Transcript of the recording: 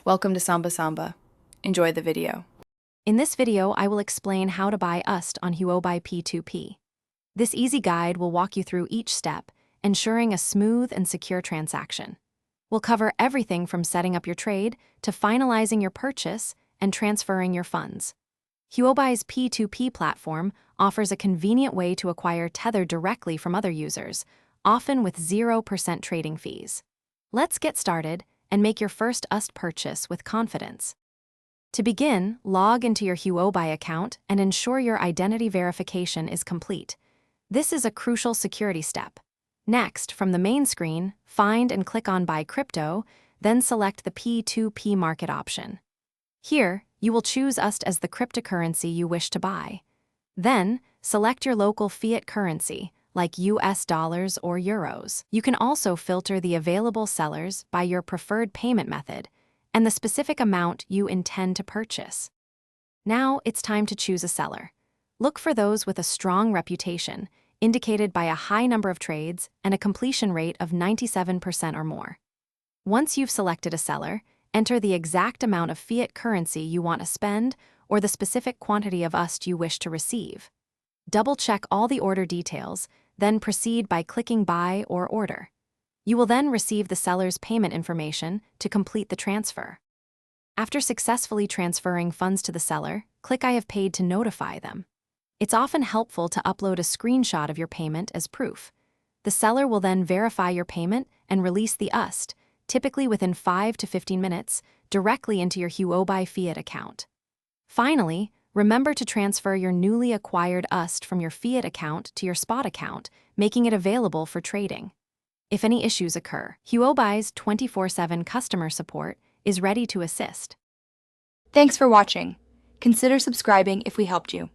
Welcome to Samba Samba. Enjoy the video. In this video, I will explain how to buy USD on Huobi P2P. This easy guide will walk you through each step, ensuring a smooth and secure transaction. We'll cover everything from setting up your trade to finalizing your purchase and transferring your funds. Huobi's P2P platform offers a convenient way to acquire Tether directly from other users, often with 0% trading fees. Let's get started and make your first USD purchase with confidence. To begin, log into your Huobi account and ensure your identity verification is complete. This is a crucial security step. Next, from the main screen, find and click on Buy Crypto, then select the P2P market option. Here, you will choose USD as the cryptocurrency you wish to buy. Then, select your local fiat currency, like US dollars or euros. You can also filter the available sellers by your preferred payment method and the specific amount you intend to purchase. Now it's time to choose a seller. Look for those with a strong reputation, indicated by a high number of trades and a completion rate of 97% or more. Once you've selected a seller, enter the exact amount of fiat currency you want to spend or the specific quantity of USD you wish to receive. Double-check all the order details, then proceed by clicking Buy or Order. You will then receive the seller's payment information to complete the transfer. After successfully transferring funds to the seller, click I have paid to notify them. It's often helpful to upload a screenshot of your payment as proof. The seller will then verify your payment and release the USD, typically within 5 to 15 minutes, directly into your Huobi Fiat account. Finally, remember to transfer your newly acquired USD from your Fiat account to your spot account, making it available for trading. If any issues occur, Huobi's 24/7 customer support is ready to assist. Thanks for watching. Consider subscribing if we helped you.